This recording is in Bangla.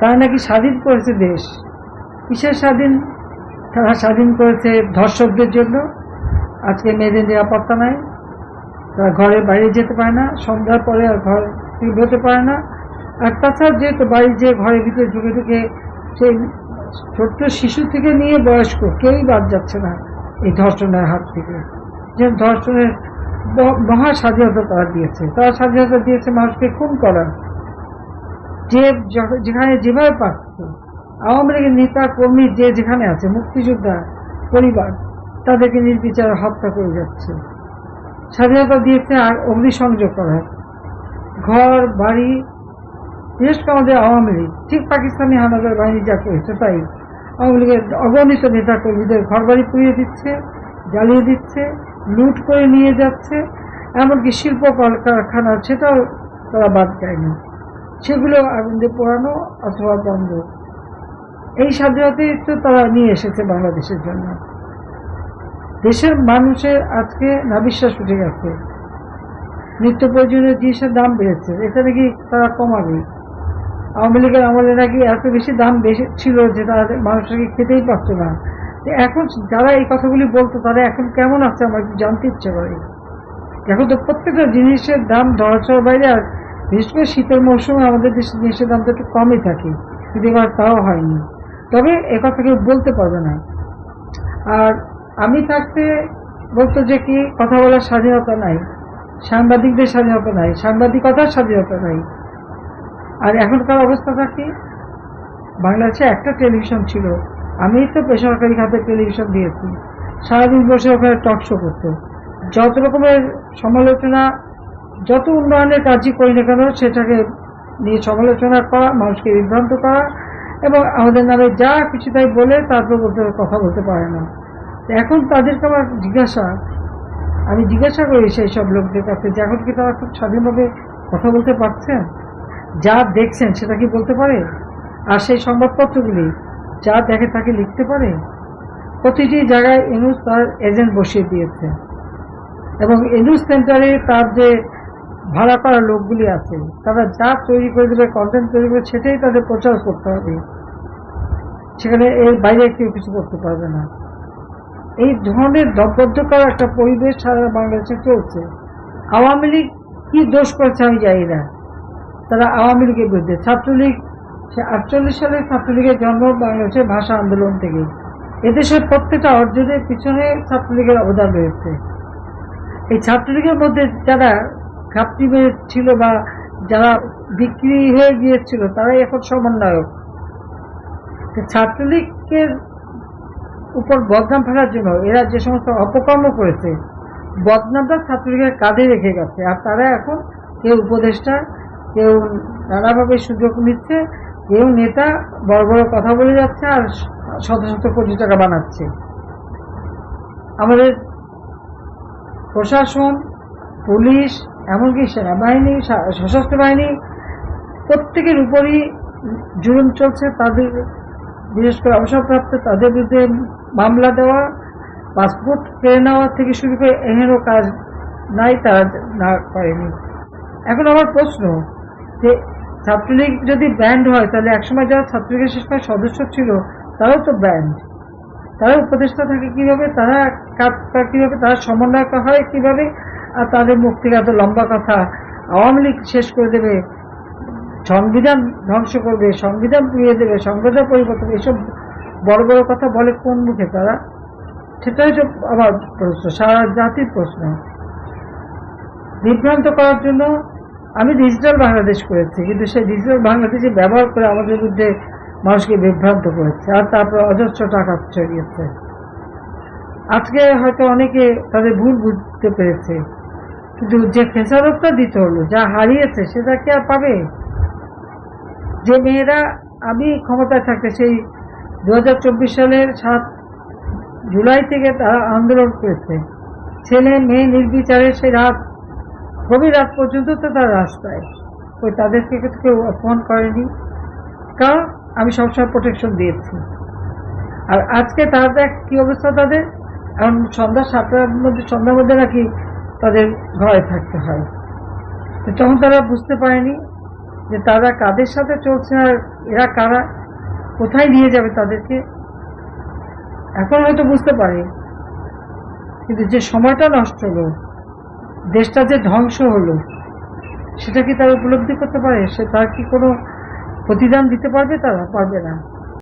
তারা নাকি স্বাধীন করেছে দেশ। কিসের স্বাধীন? তারা স্বাধীন করেছে ধর্ষকদের জন্য। আজকে মেয়েদের নিরাপত্তা নাই, তারা ঘরে বাইরে যেতে পারে না, সন্ধ্যার পরে আর ঘর থেকে বেরোতে পারে না। আর তাছাড়া যেহেতু বাড়ি যে ঘরের ভিতরে ঢুকে ঢুকে সেই ছোট্ট শিশু থেকে নিয়ে বয়স্ক কেউই বাদ যাচ্ছে না এই ধর্ষণের হাত থেকে। যে ধর্ষণের মহা স্বাধীনতা তারা দিয়েছে, তারা স্বাধীনতা দিয়েছে মানুষকে খুন করার, যে যেখানে যেভাবে পাচ্ছে। আওয়ামী লীগের নেতা কর্মী যে যেখানে আছে, মুক্তিযোদ্ধা পরিবার, তাদেরকে নির্বিচারে হত্যা করে যাচ্ছে। স্বাধীনতা দিয়েছে আর অগ্নিসংযোগ করার, ঘর বাড়ি। বিশেষ করে আমাদের আওয়ামী লীগ ঠিক পাকিস্তানি হানাদার বাহিনী যা করেছে তাই। আওয়ামী লীগের অগণিত নেতা কর্মীদের ঘর বাড়ি পুড়িয়ে দিচ্ছে, জ্বালিয়ে দিচ্ছে, লুট করে নিয়ে যাচ্ছে। এমনকি শিল্প কলকারখানা সেটাও তারা বাদ দেয়নি, সেগুলো আগুন দিয়ে পোড়ানো অথবা বন্ধ। এই স্বাধীনতাই তো তারা নিয়ে এসেছে বাংলাদেশের জন্য। দেশের মানুষের আজকে নাবিশ্বাস উঠে গেছে, নিত্য প্রয়োজনীয় জিনিসের দাম বেড়েছে, এটা নাকি তারা কমাবে। আওয়ামী লীগের আমলে নাকি এত বেশি দাম বেশি ছিল যে তারা মানুষকে খেতেই পারত না। এখন যারা এই কথাগুলি বলতো তারা এখন কেমন আছে আমার একটু জানতে ইচ্ছে করে। এখন তো প্রত্যেকটা জিনিসের দাম ধরাছোঁয়ার বাইরে। আর বিশেষ করে শীতের মৌসুমে আমাদের দেশের জিনিসের দামটা একটু কমই থাকে, কিন্তু এবার তাও হয়নি। তবে একথা কেউ বলতে পারবে না। আর আমি থাকতে বলতো যে কি কথা বলার স্বাধীনতা নাই, সাংবাদিকদের স্বাধীনতা নাই, সাংবাদিকতার স্বাধীনতা নাই। আর এখনকার অবস্থাটা কি? বাংলাদেশে একটা টেলিভিশন ছিল, আমি তো বেসরকারি খাতে টেলিভিশন দিয়েছি, সারাদিন বসে ওখানে টক শো করতো। যত রকমের সমালোচনা, যত উন্নয়নের কাজই করি না কেন সেটাকে নিয়ে সমালোচনা করা, মানুষকে বিভ্রান্ত করা, এবং আমাদের নামে যা কিছু তাই বলে তারপর কথা বলতে পারে না। এখন তাদেরকে আমার আমি জিজ্ঞাসা করি সেই সব লোকদের কাছে যে এখন কি তারা খুব স্বাধীনভাবে কথা বলতে পারছেন? যা দেখছেন সেটা কি বলতে পারে? আর সেই সংবাদপত্রগুলি যা দেখে তাকে লিখতে পারে? প্রতিটি জায়গায় ইউনূস তার এজেন্ট বসিয়ে দিয়েছে, এবং ইউনূস সেন্টারে তার যে ভাড়া করা লোকগুলি আছে তারা যা তৈরি করে দেবে, কন্টেন্ট তৈরি করে সেটাই তাদের প্রচার করতে হবে, সেখানে এর বাইরে কেউ কিছু করতে পারবে না। এই ধরনের দপবদ্ধকর একটা পরিবেশ সারা বাংলাদেশে চলছে। আওয়ামী লীগ কি দোষ করেছে আমি জানি না, তারা আওয়ামী লীগের বিরুদ্ধে। ছাত্রলীগ, সে 48 সালে ছাত্রলীগের জন্ম বাংলাদেশের ভাষা আন্দোলন থেকে। এদেশের প্রত্যেকটা অর্জনের পিছনে ছাত্রলীগের অবদান রয়েছে। এই ছাত্রলীগের মধ্যে যারা ঘাপটি ছিল বা যারা বিক্রি হয়ে গিয়েছিল তারাই এখন সমন্বয়ক। ছাত্রলীগের উপর বদনাম ফেলার জন্য এরা যে সমস্ত অপকর্ম করেছে, বদনামটা ছাত্রলীগের কাঁধে রেখে গেছে। আর তারা এখন কেউ উপদেষ্টা, কেউ নানাভাবে সুযোগ নিচ্ছে, কেউ নেতা বড় বড় কথা বলে যাচ্ছে আর শত শত কোটি টাকা বানাচ্ছে। আমাদের প্রশাসন, পুলিশ, এমনকি সেনাবাহিনী, সশস্ত্র বাহিনী, প্রত্যেকের উপরই জুলুম চলছে। তাদের বিশেষ করে অবসরপ্রাপ্ত তাদের বিরুদ্ধে মামলা দেওয়া, পাসপোর্ট কেড়ে নেওয়া থেকে শুরু করে এহেন কাজ নাই তারা না করেনি। এখন আমার প্রশ্ন যে ছাত্রলীগ যদি ব্যান্ড হয় তাহলে একসময় যারা ছাত্রলীগের শেষ সদস্য ছিল তারাও তো ব্যান্ড, তারা উপদেষ্টা থাকে কিভাবে, তারা কিভাবে, তারা সমন্বয় হয় কিভাবে? আর তাদের মুখ থেকে এত লম্বা কথা, আওয়ামী লীগ শেষ করে দেবে, সংবিধান ধ্বংস করবে, সংবিধান পুড়িয়ে দেবে, সংবিধান পরিবর্তন, এসব বড় বড় কথা বলে কোন মুখে তারা? সেটাই তো আমার প্রশ্ন, সারা জাতির প্রশ্ন। বিভ্রান্ত করার জন্য আমি ডিজিটাল বাংলাদেশ করেছি, কিন্তু সেই ডিজিটাল বাংলাদেশে ব্যবহার করে আমাদের বিরুদ্ধে মানুষকে বিভ্রান্ত করেছে, আর তারপর অজস্র টাকা ছড়িয়েছে। আজকে হয়তো অনেকে তাদের ভুল বুঝতে পেরেছে, কিন্তু যে খেসারতটা দিতে হলো, যা হারিয়েছে সেটা কি আর পাবে? যে মেয়েরা, আমি ক্ষমতায় থাকতে সেই 2024 সালের 7 জুলাই থেকে তারা আন্দোলন করেছে, ছেলে মেয়ে নির্বিচারে সেই গভীর রাত পর্যন্ত তো তারা রাস্তায়, ওই তাদেরকে কেউ অপমান করেনি, কারণ আমি সবসময় প্রোটেকশন দিয়েছি। আর আজকে তাদের কি অবস্থা? তাদের এখন সন্ধ্যা 7টার মধ্যে নাকি তাদের ঘরে থাকতে হয়। তখন তারা বুঝতে পারেনি যে তারা কাদের সাথে চলছে আর এরা কারা, কোথায় নিয়ে যাবে তাদেরকে, এখন হয়তো বুঝতে পারে। কিন্তু যে সময়টা নষ্ট হলো, দেশটা যে ধ্বংস হলো, সেটা কি তারা উপলব্ধি করতে পারে? সে তার কি কোনো প্রতিদান দিতে পারবে? তারা পারবে না।